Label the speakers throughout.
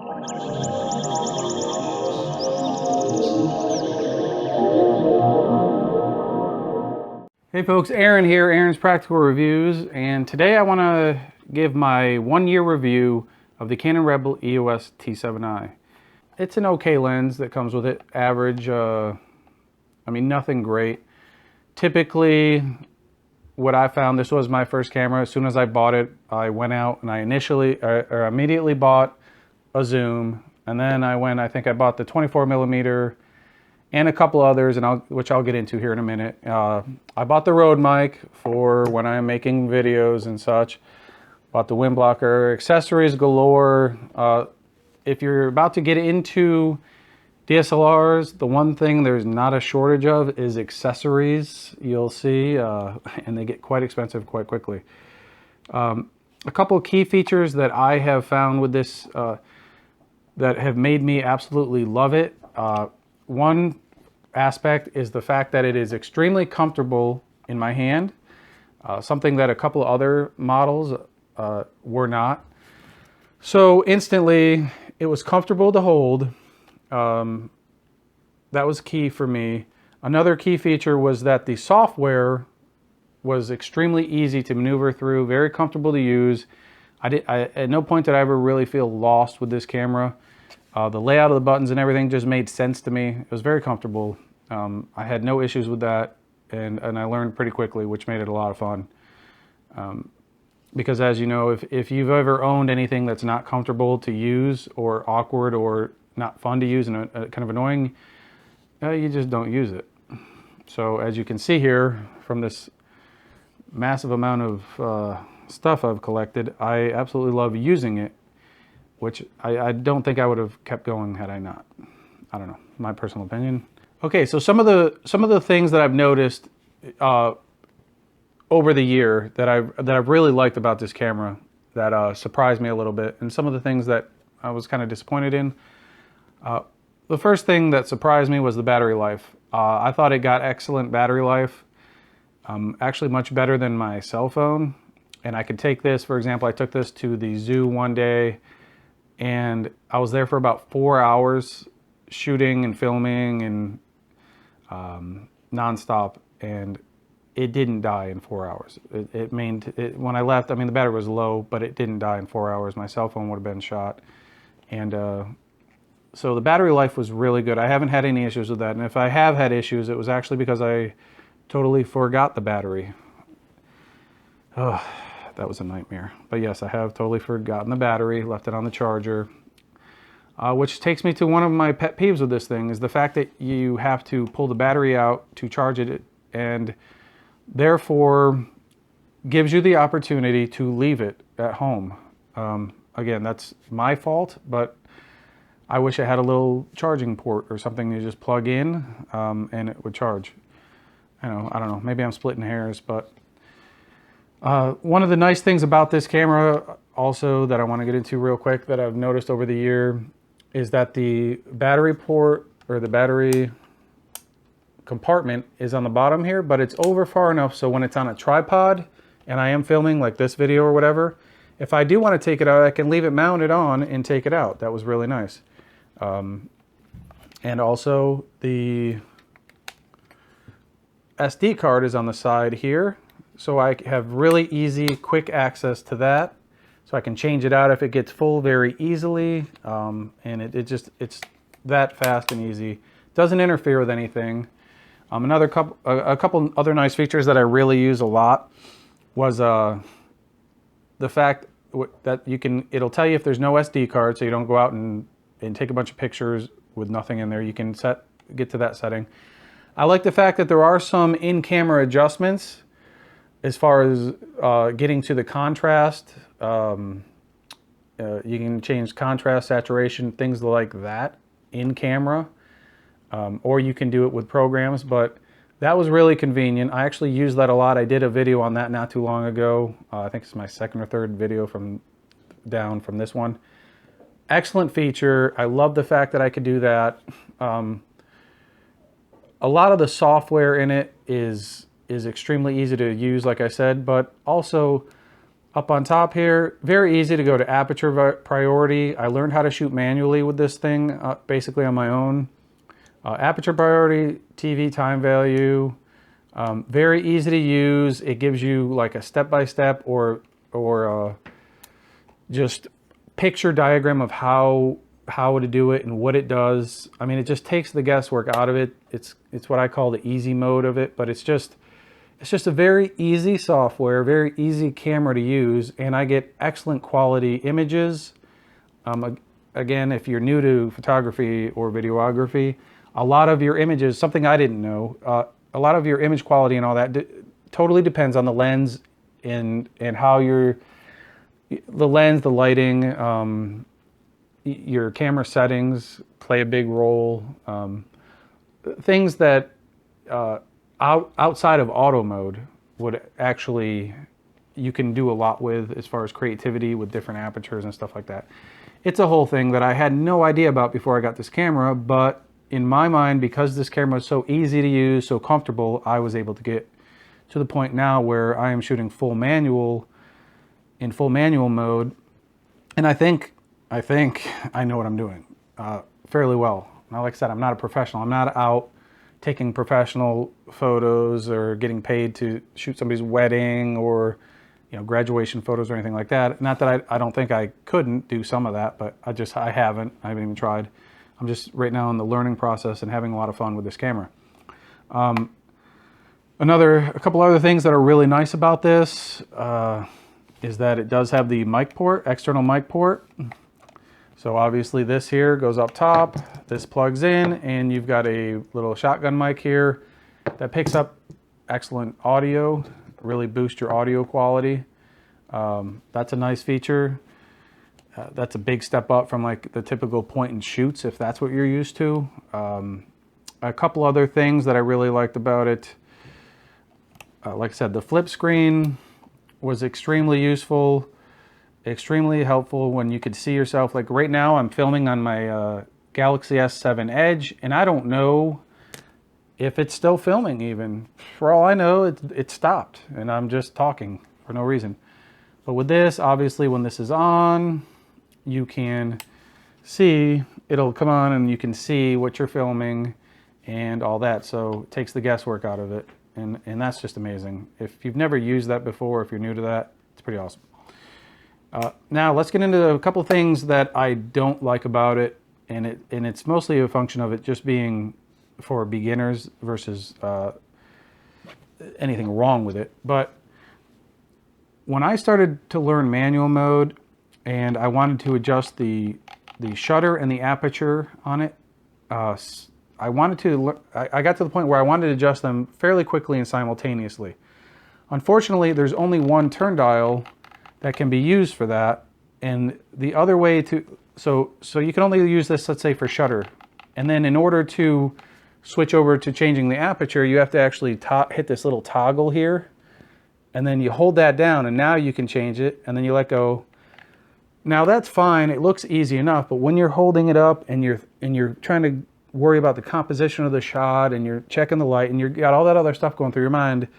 Speaker 1: Hey folks, Aaron here, Aaron's Practical Reviews, and today I want to give my 1-year review of the Canon Rebel EOS T7i. It's an okay lens that comes with it, average, I mean nothing great. Typically, what I found, this was my first camera. As soon as I bought it, I went out and I immediately bought a zoom, and then I think I bought the 24mm and a couple others, which I'll get into here in a minute. I bought the Rode mic for when I'm making videos and such. Bought the wind blocker, accessories galore. If you're about to get into DSLRs, the one thing there's not a shortage of is accessories, you'll see, and they get quite expensive quite quickly. A couple of key features that I have found with this that have made me absolutely love it. One aspect is the fact that it is extremely comfortable in my hand, something that a couple other models were not. So instantly, it was comfortable to hold. That was key for me. Another key feature was that the software was extremely easy to maneuver through, very comfortable to use. At no point did I ever really feel lost with this camera. The layout of the buttons and everything just made sense to me. It was very comfortable. I had no issues with that, and I learned pretty quickly, which made it a lot of fun. Because as you know, if you've ever owned anything that's not comfortable to use or awkward or not fun to use and kind of annoying, you just don't use it. So as you can see here from this massive amount of stuff I've collected, I absolutely love using it, which I don't think I would have kept going had I not. I don't know, my personal opinion. Okay, so some of the things that I've noticed over the year that I've really liked about this camera that surprised me a little bit, and some of the things that I was kind of disappointed in. The first thing that surprised me was the battery life. I thought it got excellent battery life, actually much better than my cell phone. And I could take this, for example, I took this to the zoo one day, and I was there for about 4 hours shooting and filming and nonstop, and it didn't die in 4 hours. When I left, I mean, the battery was low, but it didn't die in 4 hours. My cell phone would have been shot. And so the battery life was really good. I haven't had any issues with that. And if I have had issues, it was actually because I totally forgot the battery. Oh, that was a nightmare. But yes, I have totally forgotten the battery, left it on the charger. Which takes me to one of my pet peeves with this thing, is the fact that you have to pull the battery out to charge it, and therefore gives you the opportunity to leave it at home. Again, that's my fault, but I wish I had a little charging port or something to just plug in and it would charge. I don't know, maybe I'm splitting hairs, but one of the nice things about this camera also that I want to get into real quick that I've noticed over the year is that the battery port or the battery compartment is on the bottom here, but it's over far enough so when it's on a tripod and I am filming like this video or whatever, if I do want to take it out, I can leave it mounted on and take it out. That was really nice. And also the SD card is on the side here, so I have really easy, quick access to that. So I can change it out if it gets full very easily, and it's that fast and easy. Doesn't interfere with anything. A couple other nice features that I really use a lot was the fact that it'll tell you if there's no SD card, so you don't go out and take a bunch of pictures with nothing in there. You can get to that setting. I like the fact that there are some in-camera adjustments as far as getting to the contrast. You can change contrast, saturation, things like that in camera, or you can do it with programs, but that was really convenient. I actually use that a lot. I did a video on that not too long ago. I think it's my second or third video from this one. Excellent feature. I love the fact that I could do that. A lot of the software in it is extremely easy to use, like I said, but also Up on top here, very easy to go to aperture priority. I learned how to shoot manually with this thing, basically on my own. Aperture priority, TV time value, very easy to use. It gives you like a step-by-step or just picture diagram of how to do it and what it does. I mean, it just takes the guesswork out of it. It's what I call the easy mode of it, but it's just a very easy software, very easy camera to use, and I get excellent quality images. Again, if you're new to photography or videography, a lot of your images, something I didn't know, a lot of your image quality and all that totally depends on the lens and how the lens, the lighting, your camera settings play a big role. Things that outside of auto mode would actually, you can do a lot with as far as creativity with different apertures and stuff like that. It's a whole thing that I had no idea about before I got this camera, but in my mind, because this camera is so easy to use, so comfortable, I was able to get to the point now where I am shooting full manual, in full manual mode, and I think I know what I'm doing fairly well. Now, like I said, I'm not a professional. I'm not out taking professional photos or getting paid to shoot somebody's wedding or, you know, graduation photos or anything like that. Not that I don't think I couldn't do some of that, but I haven't even tried. I'm just right now in the learning process and having a lot of fun with this camera. A couple other things that are really nice about this is that it does have the mic port, external mic port. So obviously this here goes up top, this plugs in, and you've got a little shotgun mic here that picks up excellent audio, really boost your audio quality. That's a nice feature. That's a big step up from like the typical point and shoots, if that's what you're used to. A couple other things that I really liked about it. Like I said, the flip screen was extremely useful, extremely helpful when you could see yourself. Like right now I'm filming on my Galaxy S7 Edge, and I don't know if it's still filming even. For all I know, it stopped, and I'm just talking for no reason. But with this, obviously when this is on, you can see, it'll come on and you can see what you're filming and all that. So it takes the guesswork out of it. And that's just amazing. If you've never used that before, if you're new to that, it's pretty awesome. Now let's get into a couple things that I don't like about it. And it's mostly a function of it just being for beginners versus anything wrong with it. But when I started to learn manual mode and I wanted to adjust the shutter and the aperture on it, I got to the point where I wanted to adjust them fairly quickly and simultaneously. Unfortunately, there's only one turn dial that can be used for that, and the other way to, so you can only use this, let's say, for shutter. And then in order to switch over to changing the aperture, you have to actually hit this little toggle here, and then you hold that down, and now you can change it, and then you let go. Now that's fine, it looks easy enough, but when you're holding it up and you're trying to worry about the composition of the shot and you're checking the light and you've got all that other stuff going through your mind,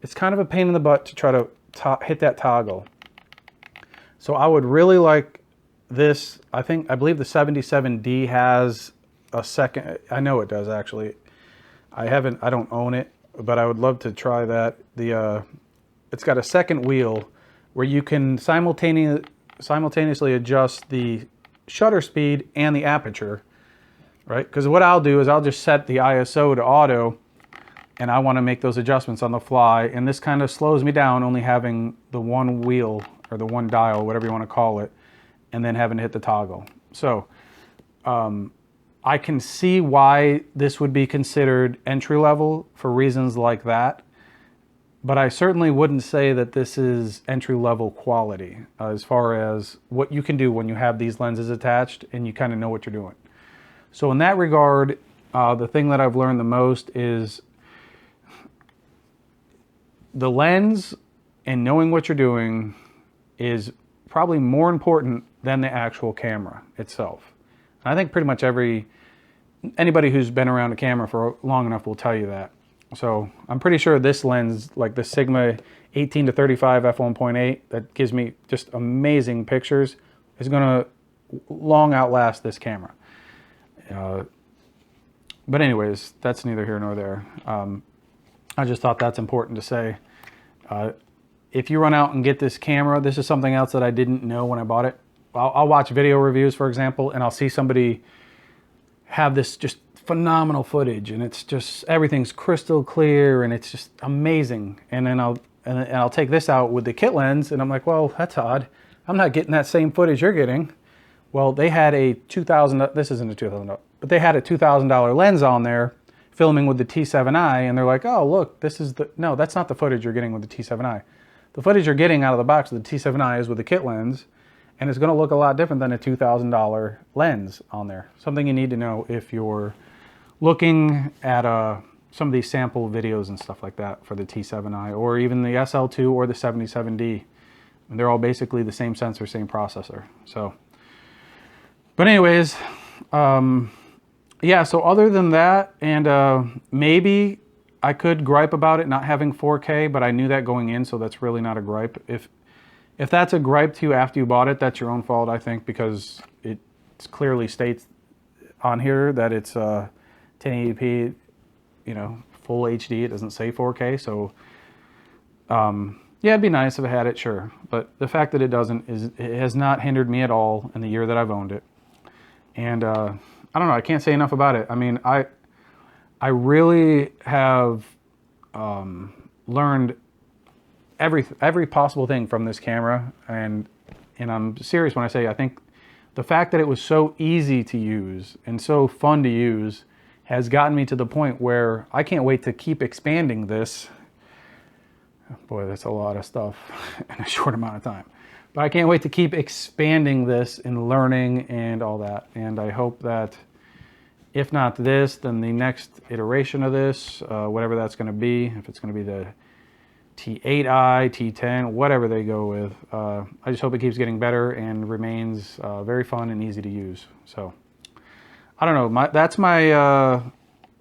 Speaker 1: it's kind of a pain in the butt to try to hit that toggle. So I would really like this. I believe the 77D has a second, I know it does actually. I don't own it, but I would love to try that. It's got a second wheel where you can simultaneously adjust the shutter speed and the aperture, right? Because what I'll do is I'll just set the ISO to auto, and I want to make those adjustments on the fly, and this kind of slows me down only having the one wheel or the one dial, whatever you want to call it, and then having to hit the toggle. So I can see why this would be considered entry level for reasons like that, but I certainly wouldn't say that this is entry level quality as far as what you can do when you have these lenses attached and you kind of know what you're doing. So in that regard, the thing that I've learned the most is the lens and knowing what you're doing is probably more important than the actual camera itself. And I think pretty much anybody who's been around a camera for long enough will tell you that. So I'm pretty sure this lens, like the Sigma 18 to 35 f1.8, that gives me just amazing pictures, is gonna long outlast this camera. But anyways, that's neither here nor there. I just thought that's important to say. If you run out and get this camera, this is something else that I didn't know when I bought it. I'll watch video reviews, for example, and I'll see somebody have this just phenomenal footage, and it's just, everything's crystal clear, and it's just amazing. And then I'll take this out with the kit lens, and I'm like, well, that's odd. I'm not getting that same footage you're getting. Well, they had a $2,000, this isn't a $2,000, but they had a $2,000 lens on there filming with the T7i, and they're like, oh, look, this is the, no, that's not the footage you're getting with the T7i. The footage you're getting out of the box with the T7i is with the kit lens, and it's gonna look a lot different than a $2,000 lens on there. Something you need to know if you're looking at some of these sample videos and stuff like that for the T7i, or even the SL2 or the 77D. And they're all basically the same sensor, same processor. So, but anyways, yeah, so other than that, and maybe I could gripe about it not having 4K, but I knew that going in, so that's really not a gripe. If that's a gripe to you after you bought it, that's your own fault, I think, because it clearly states on here that it's 1080p, you know, full HD. It doesn't say 4K, so yeah, it'd be nice if I had it, sure. But the fact that it doesn't it has not hindered me at all in the year that I've owned it. And I don't know, I can't say enough about it. I mean, I really have learned every possible thing from this camera, and I'm serious when I say I think the fact that it was so easy to use and so fun to use has gotten me to the point where I can't wait to keep expanding this. Boy, that's a lot of stuff in a short amount of time. But I can't wait to keep expanding this and learning and all that. And I hope that if not this, then the next iteration of this, whatever that's going to be, if it's going to be the T8i, T10, whatever they go with, I just hope it keeps getting better and remains very fun and easy to use. So I don't know, that's my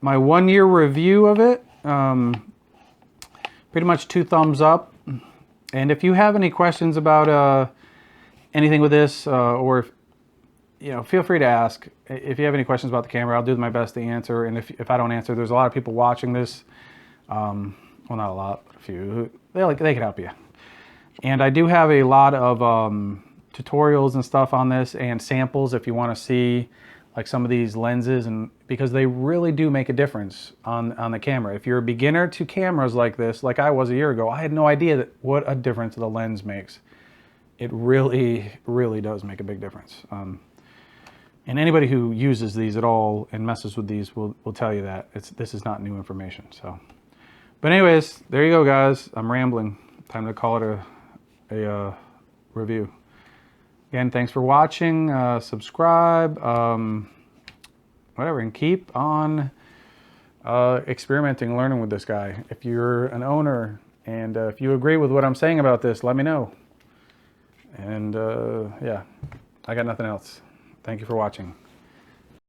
Speaker 1: my 1 year review of it. Pretty much 2 thumbs up. And if you have any questions about anything with this, or if, you know, feel free to ask. If you have any questions about the camera, I'll do my best to answer. And if I don't answer, there's a lot of people watching this. Well, not a lot, but a few. They can help you. And I do have a lot of tutorials and stuff on this, and samples if you want to see like some of these lenses, and because they really do make a difference on the camera. If you're a beginner to cameras like this, like I was a year ago, I had no idea what a difference the lens makes. It really, really does make a big difference. And anybody who uses these at all and messes with these will tell you that this is not new information. So, but anyways, there you go, guys. I'm rambling. Time to call it a review. Again, thanks for watching. Subscribe, whatever, and keep on experimenting, learning with this guy. If you're an owner and if you agree with what I'm saying about this, let me know. And yeah, I got nothing else. Thank you for watching.